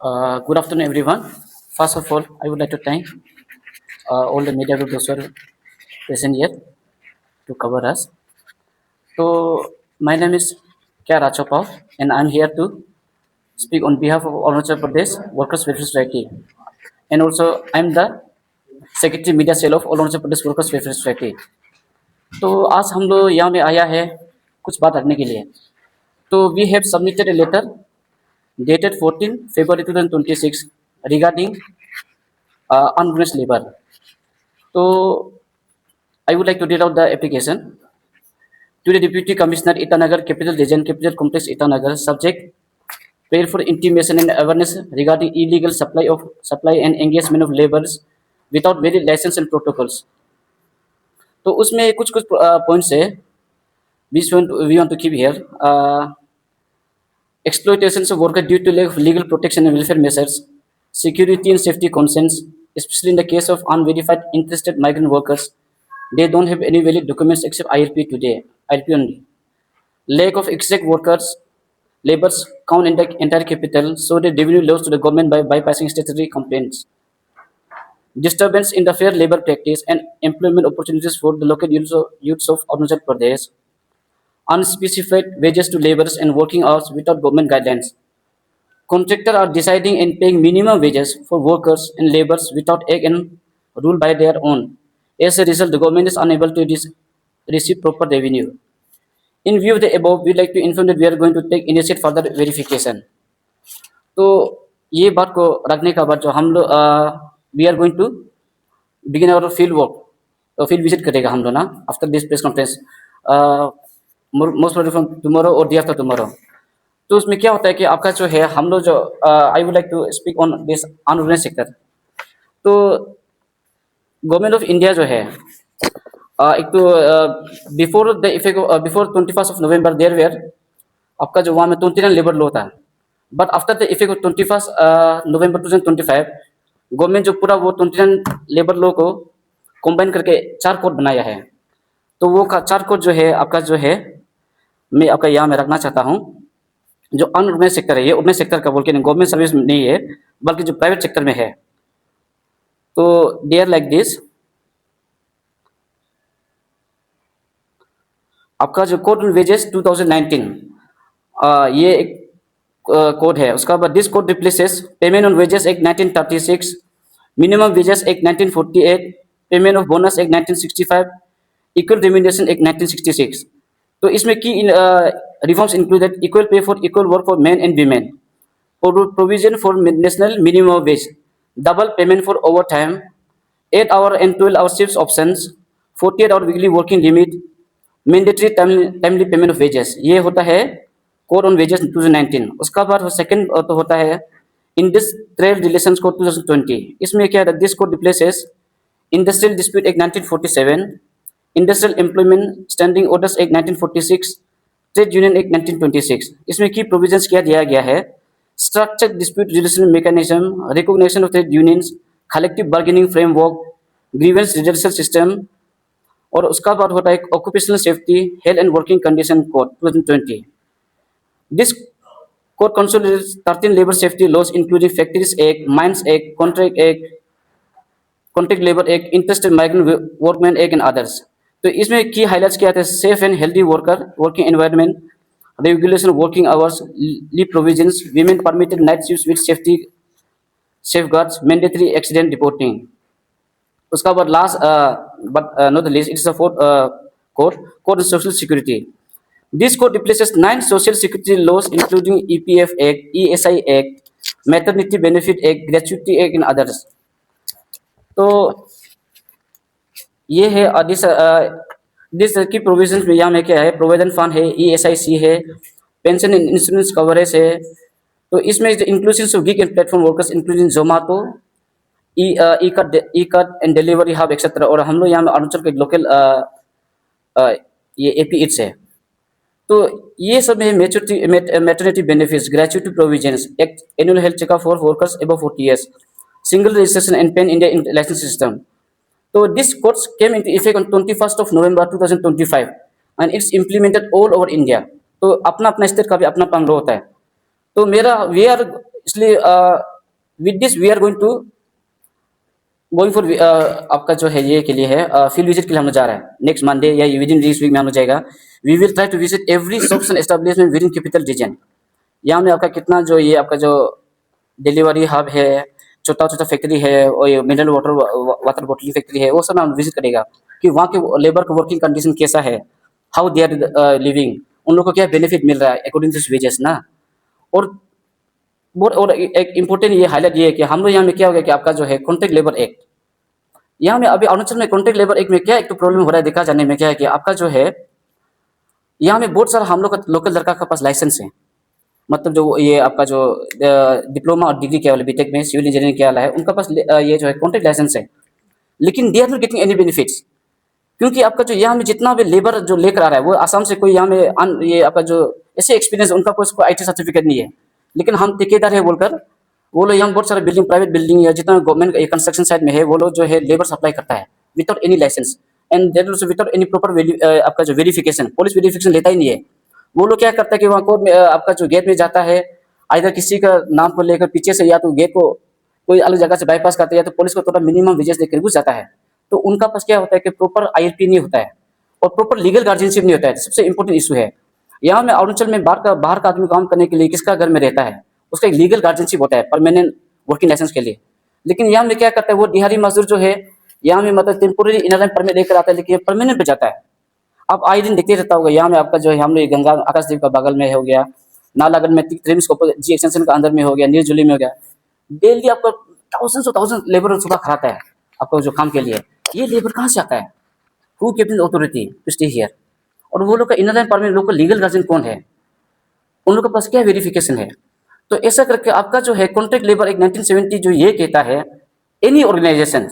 Good afternoon, everyone. First of all, I would like to thank all the media group those who are present here to cover us. So, my name is Kya Rachapal, and I'm here to speak on behalf of Arunachal Pradesh Workers Welfare Society. And also, I'm the Secretary Media Cell of Arunachal Pradesh Workers Welfare Society. तो आज हम लोग यहाँ में आया है कुछ बात रखने के लिए. तो we have submitted a letter dated 14 February 2026 regarding unrest labor. So I would like to read out the application. To the Deputy Commissioner, Itanagar Capital Region, Capital Complex, Itanagar, subject prayer for intimation and awareness regarding illegal supply and engagement of laborers without valid license and protocols. तो उसमें कुछ कुछ points है we want to keep here. Exploitations of workers due to lack of legal protection and welfare measures, security and safety concerns, especially in the case of unverified interested migrant workers. They don't have any valid documents except IRP today, IRP only. Lack of exact workers, laborers count in the entire capital, so the revenue loss to the government by bypassing statutory complaints. Disturbance in the fair labor practice and employment opportunities for the local youths of Arunachal Pradesh. Unspecified wages to laborers and working hours without government guidelines. Contractors are deciding and paying minimum wages for workers and laborers without act and rule by their own. As a result, the government is unable to receive proper revenue. In view of the above, we like to inform that we are going to take initiate further verification. तो ये बात को रखने का बाद जो हम लोग we are going to begin our field work, तो फील्ड विजिट करेगा हम लोग ना after this press conference most probably from tomorrow और डे आफ्टर टुमारो. तो उसमें क्या होता है कि आपका जो है हम लोग जो I would like to speak on this unorganised sector. तो गवर्नमेंट ऑफ इंडिया जो है एक तो before the effect before 21 November there were आपका जो वहाँ में 29 लेबर लॉ था. But after the effect of 21 November 2025 government जो पूरा वो 29 लेबर लॉ को कंबाइन करके 4 कोड बनाया है. तो वो 4 कोड जो है आपका जो है मैं आपका यहाँ में रखना चाहता हूँ. जो अनऑर्गेनाइज्ड सेक्टर है ये ऑर्गेनाइज्ड सेक्टर का बोल के नहीं, गवर्नमेंट सर्विस नहीं है बल्कि जो प्राइवेट सेक्टर में है. तो दे आर लाइक दिस. आपका जो कोड ऑन वेजेस 2019 ये एक कोड है. उसका बाद this code replaces payment on wages act 1936, minimum wages act 1948, payment of bonus act 1965, equal remuneration act 1966. तो इसमें की reforms included equal pay for equal work for man and women, provision for national minimum wage, double payment for overtime, 8 hour and 12 hour shift options, 48 hour weekly working limit, mandatory timely payment of wages. ये होता है code on wages 2019. उसका बाद second तो होता है industrial relations code 2020. इसमें क्या है this code replaces industrial dispute act 1947, industrial employment standing orders act 1946, trade union act 1926. इसमें की प्रोविजंस क्या दिया गया है structured dispute resolution mechanism, recognition of trade unions, collective bargaining framework, grievance resolution system. और उसका बाद होता है occupational safety health and working condition code 2020. This code consolidates 13 labour safety laws including factories act, mines act, contract act, contract labour act, interested migrant workman act and others. तो इसमें की highlights क्या थे safe and healthy worker working environment, regulation working hours, leave provisions, women permitted night shifts with safety safeguards, mandatory accident reporting. उसका बाद last but not the least, it is the fourth code on social security. This code replaces 9 social security laws including EPF Act, ESI Act, Maternity Benefit Act, Gratuity Act and others. तो ये है this की provisions में यहाँ में क्या है provident fund है, ESIC है, पेंशन एंड इंश्योरेंस कवरेज है. तो इसमें inclusive of gig and platform workers including Zomato, E cut and delivery hub etcetera. और हम लोग यहाँ में अरुणाचल के लोकल ये AP इट्स है. तो ये सब है maternity benefits, gratuity provisions, annual health checkup for workers above 40 years, single registration and pan India licence system. तो this codes came into effect on 21 November 2025 and it's implemented all over India. तो अपना अपना state का भी अपना अपना law होता है. तो मेरा वी आर इसलिए with this we are going for आपका जो है ये के लिए है फील्ड विजिट के लिए हम लोग जा रहे हैं नेक्स्ट मंडे या विद इन दिस वीक में हम लोग जाएगा. We will try to visit every shops and establishment within capital region. यहाँ में आपका कितना जो ये आपका जो डिलीवरी हब है, छोटा छोटा फैक्ट्री है और ये मिनरल वाटर बॉटलिंग फैक्ट्री है, वो सब हम विजिट करेगा कि वहाँ के लेबर का वर्किंग कंडीशन कैसा है, हाउ दे आर लिविंग, उन लोगों को क्या बेनिफिट मिल रहा है अकॉर्डिंग टू वेजेस ना. और और एक इम्पोर्टेंट ये हाईलाइट ये है कि हम लोग यहाँ में क्या हो गया कि आपका जो है कॉन्ट्रैक्ट लेबर एक्ट, यहाँ में अभी अरुणाचल में कॉन्ट्रैक्ट लेबर एक्ट में क्या एक तो प्रॉब्लम हो रहा है देखा जाने में क्या है कि आपका जो है यहाँ में बहुत सारा हम लोग का लोकल लड़का के पास लाइसेंस है, मतलब जो ये आपका जो डिप्लोमा और डिग्री किया वाला बीटेक में सिविल इंजीनियरिंग किया वाला है उनका पास ये जो है कॉन्ट्रैक्ट लाइसेंस है, लेकिन they are not getting any benefits. क्योंकि आपका जो यहाँ में जितना भी लेबर जो लेकर आ रहा है वो आसाम से कोई यहाँ में ये आपका जो ऐसे एक्सपीरियंस उनका कोई आईटी सर्टिफिकेट नहीं है, लेकिन हम ठेकेदार है बोलकर वो लोग यहाँ बहुत सारे बिल्डिंग प्राइवेट बिल्डिंग या जितना गवर्नमेंट कंस्ट्रक्शन साइड में है वो लोग जो है लेबर सप्लाई करता है without any licence and there also without any proper आपका जो वेरिफिकेशन, पुलिस वेरिफिकेशन लेता ही नहीं है. वो लोग क्या करता है कि वहाँ कोर्ट में आपका जो गेट में जाता है इधर किसी का नाम को लेकर पीछे से या तो गेट को कोई अलग जगह से बाईपास करता है या तो पुलिस को थोड़ा मिनिमम विजेस देकर घुस जाता है. तो उनका पास क्या होता है कि प्रॉपर आईएलपी नहीं होता है और प्रॉपर लीगल गार्जियनशिप नहीं होता है. सबसे इंपॉर्टेंट इशू है यहाँ में अरुणाचल में बाहर का आदमी काम करने के लिए किसका घर में रहता है उसका एक लीगल गार्जियनशिप होता है परमानेंट वर्किंग लाइसेंस के लिए. लेकिन यहाँ में क्या करता है वो दिहाड़ी मजदूर जो है यहाँ में मतलब टेम्पोररी इनर परमिट लेकर आता है लेकिन ये परमानेंट पे जाता है. आप आए दिन देखते रहता होगा यहाँ में आपका जो है हम लोग गंगा आकाशदीप का बगल में हो गया, नालागढ़ में ट्रिम्स जी एक्सटेंशन का अंदर में हो गया, न्यूजुली में हो गया, डेली आपका थाउजेंड लेबर सुबह खड़ाता है आपको जो काम के लिए. ये लेबर कहाँ से आता है, who give authority to stay here, और वो लोग का इनर परमिट लोग का लीगल गार्जियन कौन है, उन लोग के पास क्या वेरिफिकेशन है. तो ऐसा करके आपका जो है कॉन्ट्रैक्ट लेबर एक 1970 जो ये कहता है एनी ऑर्गेनाइजेशन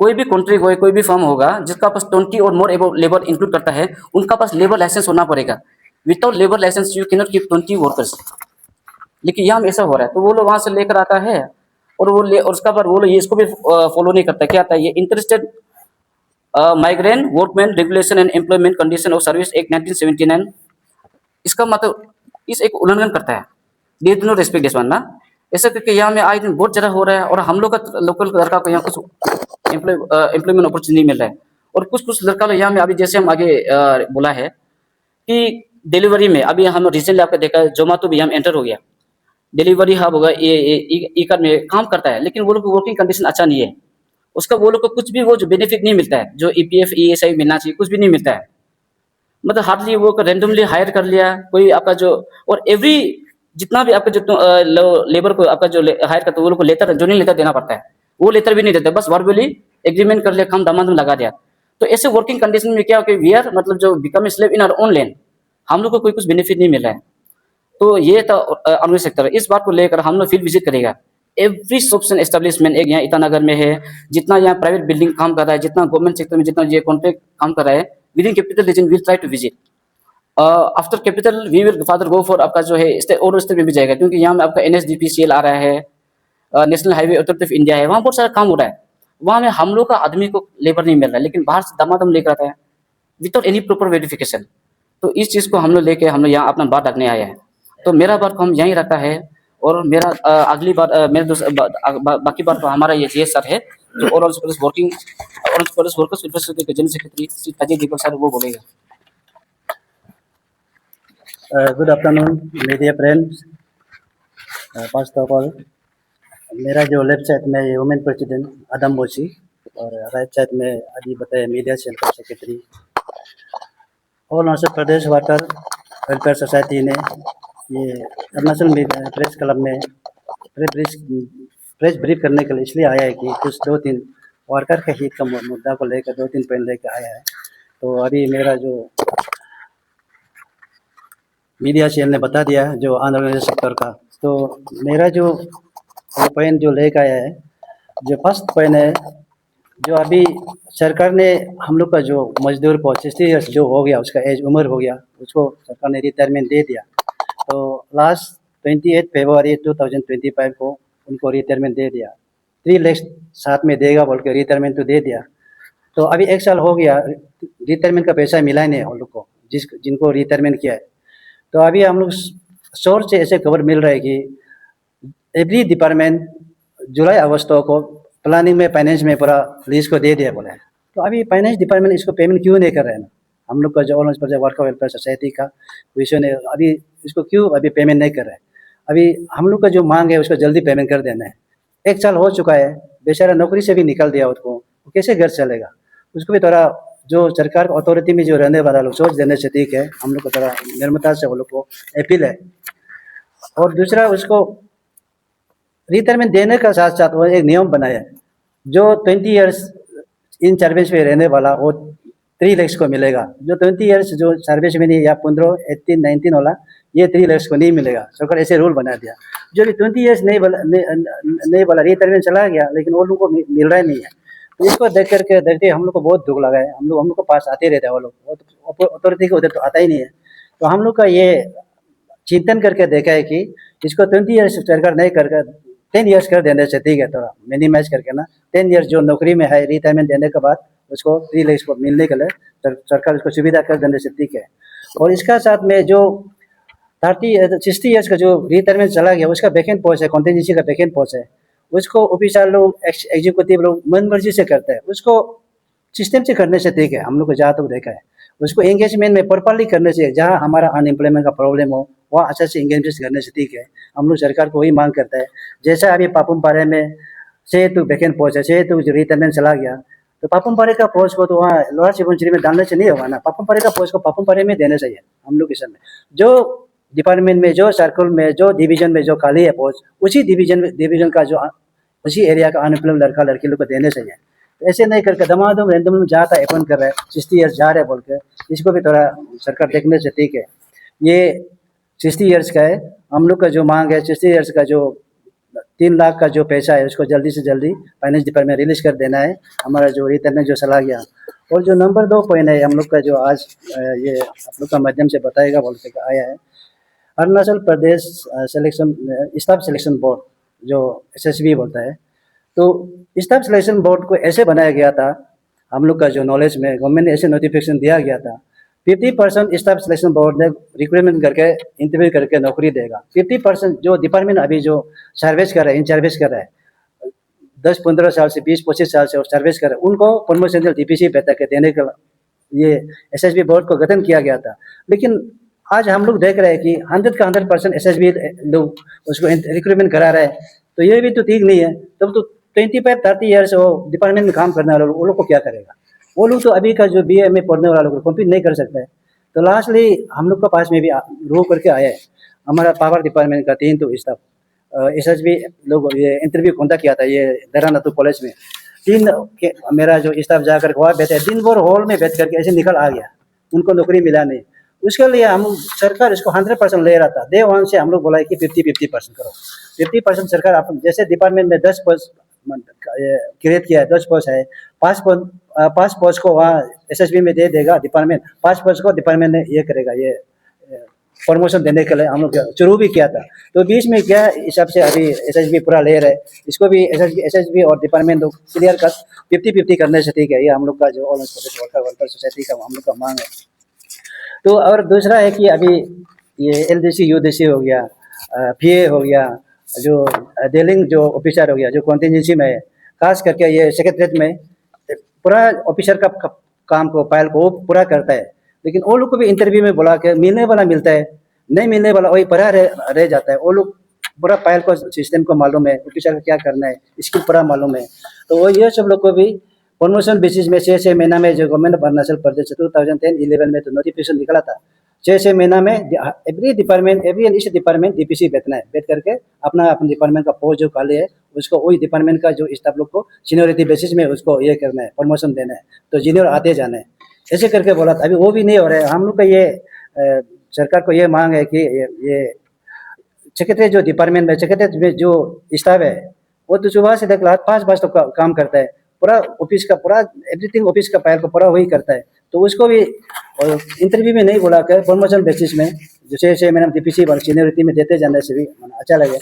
कोई भी कॉन्ट्रैक्ट हो कोई भी फर्म होगा जिसका पास 20 और मोर लेबर इंक्लूड करता है उनका पास लेबर लाइसेंस होना पड़ेगा. Without labour licence you can not keep 20 workers. लेकिन यहाँ में ऐसा हो रहा है तो वो लोग वहाँ से लेकर आता है और और उसका बाद वो लोग ये इसको भी फॉलो नहीं करता. क्या आता है ये interested migrant workman regulation and employment condition of service act 1979, इसका मतलब इस एक उल्लंघन करता है. They do not respect this one ना. ऐसा करके यहाँ में आज दिन बहुत ज़्यादा हो रहा है और हम लोग का लोकल लड़का को यहाँ कुछ एम्प्लॉयमेंट अपॉर्चुनिटी नहीं मिल रहा है. और कुछ लड़का लोग यहाँ में अभी जैसे हम आगे बोला है कि डिलीवरी में अभी हम रिसेंटली आपको देखा है जोमेटो भी यहाँ एंटर हो गया, डिलीवरी हब होगा ये ई कार्ड में काम करता है, लेकिन वो लोग को वर्किंग कंडीशन अच्छा नहीं है. उसका वो लोग को कुछ भी वो जो बेनिफिट नहीं मिलता है जो ईपीएफ ईएसआई मिलना चाहिए कुछ भी नहीं मिलता है. मतलब हार्डली वो रैंडमली हायर कर लिया कोई आपका जो, और एवरी जितना भी आपका जो लेबर को आपका जो हायर करता है वो लोग को लेटर जो नहीं लेटर देना पड़ता है, वो लेटर भी नहीं देता, बस वर्बली एग्रीमेंट कर लिया काम दामाद में लगा दिया. तो ऐसे वर्किंग कंडीशन में क्या हो कि वी आर मतलब जो become slave in our own land, हम लोग को कोई कुछ बेनिफिट नहीं मिल रहा है. तो ये था अनुय सेक्टर. इस बात को लेकर हम लोग फील्ड विजिट करेगा एवरी शॉप्स एंड एस्टेब्लिशमेंट एक यहाँ ईटानगर में है, जितना यहाँ प्राइवेट बिल्डिंग काम कर रहा है, जितना गवर्नमेंट सेक्टर में जितना ये कॉन्ट्रैक्ट काम कर रहा है within capital region will try to visit. After capital we will further go for आपका जो है स्टेट और स्टेट में भी जाएगा क्योंकि यहाँ में आपका एनएसडीपीसीएल आ रहा है, national highway authority of India है, वहाँ बहुत सारा काम हो रहा है. वहाँ में हम लोग का आदमी को लेबर नहीं मिल रहा है लेकिन बाहर से दमादम लेकर आता है विदाउट एनी प्रॉपर वेरिफिकेशन. तो इस चीज़ को हम लोग लेके हम लोग यहाँ अपना बात रखने आए हैं. तो मेरा बात को हम यहीं रखा है और मेरा अगली बार बाकी बार तो हमारा ये जीएस सर है जो ऑरेंज पुलिस वर्कर्स वेलफेयर के जनरल सेक्रेटरी श्री अजय दीपक सर वो बोलेगा. Good afternoon media friends. First of all मेरा जो लेफ्ट साइड में ये वुमेन प्रेसिडेंट आदम बोसी और राइट साइड में अभी बताया मीडिया सेल का secretary. All Arunachal Pradesh water welfare society ने ये अरुणाचल प्रेस क्लब में प्रेस ब्रीफ करने के लिए इसलिए आया है कि कुछ 2-3 वर्कर के हित का मुद्दा को लेकर 2-3 पॉइंट लेकर आया है. तो अभी मेरा जो मीडिया सेल ने बता दिया जो अनऑर्गेनाइज्ड सेक्टर का, तो मेरा जो पॉइंट जो लेकर आया है, जो फर्स्ट पॉइंट है जो अभी सरकार ने हम लोग का जो मजदूर को 60 ईयर्स जो हो गया उसका एज उम्र हो गया उसको सरकार ने रिटायरमेंट दे दिया. तो लास्ट 28 फरवरी 2025 को उनको रिटायरमेंट दे दिया. 3 लाख साथ में देगा बोल के रिटायरमेंट तो दे दिया. तो अभी 1 साल हो गया रिटायरमेंट का पैसा मिला ही नहीं उन लोग को जिनको रिटायरमेंट किया है. तो अभी हम लोग सोर्स से ऐसे खबर मिल रहा है कि एवरी डिपार्टमेंट जुलाई अगस्तों को प्लानिंग में फाइनेंस में पूरा लीज को दे दिया बोले। तो अभी फाइनेंस डिपार्टमेंट इसको पेमेंट क्यों नहीं कर रहे हैं ना? हम लोग का जो online project work welfare society का विषय ने अभी इसको क्यों अभी पेमेंट नहीं कर रहे हैं? अभी हम लोग का जो मांग है उसको जल्दी पेमेंट कर देना है। 1 साल हो चुका है, बेचारा नौकरी से भी निकल दिया उसको, वो कैसे घर चलेगा? उसको भी थोड़ा जो सरकार अथॉरिटी में जो रहने वाला लोग सोच देने से ठीक है। हम लोग को थोड़ा निर्मता से वो लोग को अपील है। और दूसरा उसको रिटायरमेंट देने का साथ साथ वो एक नियम बनाया है, जो 20 इयर्स इन सर्विस में रहने वाला वो 3 लाख को मिलेगा। जो 20 इयर्स जो सर्विस में नहीं या 15, 18, 19 वाला ये 3 लाख को नहीं मिलेगा। सरकार ऐसे रूल बना दिया। जो भी 20 इयर्स नहीं वाला रिटायरमेंट चला गया लेकिन वो लोग को मिल रहा नहीं है। तो इसको देखते हम लोग को बहुत दुख लगा है। हम लोग के पास आते रहते हैं वो लोग, अथॉरिटी के उधर तो आता ही नहीं है। तो हम लोग का ये चिंतन करके देखा है कि इसको 20 इयर्स सरकार नहीं करके 10 इयर्स कर देने से ठीक है, थोड़ा मिनिमाइज करके ना 10 इयर्स जो नौकरी में है रिटायरमेंट देने के बाद उसको 3 लाख को मिलने के लिए सरकार उसको सुविधा कर देने से ठीक है। और इसका साथ में जो 60 इयर्स का जो रिटायरमेंट चला गया उसका वैकेंट पोस्ट है, कॉन्टीजेंसी का वैकेंट पोस्ट है, उसको ऑफिसर लोग एग्जीक्यूटिव लोग मन मर्जी से करते हैं। उसको सिस्टम से करने से ठीक है। हम लोग को जहाँ तक देखा है उसको एंगेजमेंट में प्रॉपरली करने से, जहाँ हमारा अनएम्प्लॉयमेंट का प्रॉब्लम हो वहाँ अच्छा से एंगेजमेंट करने से ठीक है। हम लोग सरकार को वही मांग करता है। जैसा अभी पापुमपारे में से तो वैकेंट पोस्ट है, से तो रिटायरमेंट चला गया, तो पापुमपारे का पोस्ट को तो वहाँ लोअर सुबनसिरी में डालने से नहीं होगा ना। पापुमपारे का पोस्ट को पापुमपारे में देना चाहिए। हम लोग किसान में जो डिपार्टमेंट में, जो सर्कल में, जो डिवीजन में जो खाली है पोस्ट, उसी डिवीजन का जो उसी एरिया का अनएम्प्लॉयड लड़का लड़की लोग को देने चाहिए। तो ऐसे नहीं करके दमादम रैंडम जाता है अपॉइंट कर रहा है, 60 इयर्स जा रहे हैं बोल के, इसको भी थोड़ा सरकार देखने से ठीक है। ये 60 इयर्स का है। हम लोग का जो मांग है 60 इयर्स का जो 3 लाख का जो पैसा है उसको जल्दी से जल्दी फाइनेंस डिपार्टमेंट रिलीज कर देना है। हमारा जो रिटर्न जो चला गया। और जो नंबर 2 पॉइंट है हम लोग का जो आज ये आप लोग का माध्यम से बताएगा बोल के आया है, Arunachal Pradesh staff selection board जो SSB बोलता है। तो स्टाफ सिलेक्शन बोर्ड को ऐसे बनाया गया था, हम लोग का जो नॉलेज में गवर्नमेंट ने ऐसे नोटिफिकेशन दिया गया था, 50% स्टाफ सिलेक्शन बोर्ड ने रिक्रूटमेंट करके इंटरव्यू करके नौकरी देगा। 50% जो डिपार्टमेंट अभी जो सर्विस कर रहे हैं, इन सर्विस कर रहे हैं 10-15 साल से 20-25 साल से और सर्विस कर रहे हैं, उनको प्रमोशनल DPC बेहतर के देने का ये SSB बोर्ड को गठन किया गया था। लेकिन आज हम लोग देख रहे हैं कि 100 का 100% SSB लोग उसको रिक्रूटमेंट करा रहे हैं। तो ये भी तो ठीक नहीं है। तब तो 25-30 ईयर्स वो डिपार्टमेंट में काम करने वाले वो लोग को क्या करेगा? वो लोग तो अभी का जो BA में पढ़ने वाला लोग कम्पीट नहीं कर सकता है। तो लास्टली हम लोग के पास में भी रो करके आया है। हमारा पावर डिपार्टमेंट का 3 तो स्टाफ SSB लोग ये इंटरव्यू कॉन्टैक्ट किया था ये दरानातू कॉलेज में। 3 मेरा जो स्टाफ जाकर वहाँ बैठे दिन भर हॉल में बैठ करके ऐसे निकल आ गया, उनको नौकरी मिला नहीं। उसके लिए हम सरकार इसको 100% ले रहा था। डे 1 से हम लोग बोला कि 50-50% करो। 50% सरकार अपन जैसे डिपार्टमेंट में 10 पोस्ट क्रिएट किया है, 10 पोस्ट है, 5 पोस्ट को वहाँ SSB में दे देगा डिपार्टमेंट, 5 पोस्ट को डिपार्टमेंट ने ये करेगा, ये प्रमोशन देने के लिए हम लोग शुरू भी किया था। तो बीच में क्या हिसाब से अभी SSB पूरा ले रहे, इसको भी SSB और डिपार्टमेंट क्लियर कर 50-50 करने से ठीक है। ये हम लोग का जो online project worker welfare society का हम लोग का मांग है। तो और दूसरा है कि अभी ये LDC UDC हो गया, PA हो गया, जो डीलिंग जो ऑफिसर हो गया, जो कॉन्टीजेंसी में है, खास करके ये सेक्रेटरीट में पूरा ऑफिसर का काम को फाइल को पूरा करता है। लेकिन वो लोग को भी इंटरव्यू में बुला के मिलने वाला मिलता है, नहीं मिलने वाला वही पढ़ा रह जाता है। वो लोग पूरा फाइल को सिस्टम को मालूम है, ऑफिसर को क्या करना है, स्किल पूरा मालूम है। तो वो ये सब लोग को भी प्रमोशन बेसिस में 6 महीना में जो गवर्नमेंट ऑफ अरुणाचल प्रदेश 2010-11 में तो नोटिफिकेशन निकला था, 6 महीना में एवरी डिपार्टमेंट DPC बैठना है, बैठ करके अपने डिपार्टमेंट का पोस्ट जो खाली है उसको वही डिपार्टमेंट का जो स्टाफ लोग को सीनियरिटी बेसिस में उसको ये करना है, प्रमोशन देना है। तो जूनियर आते जाना है, ऐसे करके बोला था। अभी वो भी नहीं हो रहा है। हम लोग का ये सरकार को ये मांग है कि ये सेक्रेटरी जो डिपार्टमेंट में सेक्रेटरी में जो स्टाफ है वो तो सुबह से रात 5 बजे तक काम करता है, पूरा ऑफिस का पूरा एवरीथिंग ऑफिस का फाइल को पूरा वही करता है। तो उसको भी इंटरव्यू में नहीं बुला कर प्रमोशन बेसिस में जो 6 महीना DPC सीनियरिटी में देते जाने से भी अच्छा लगे।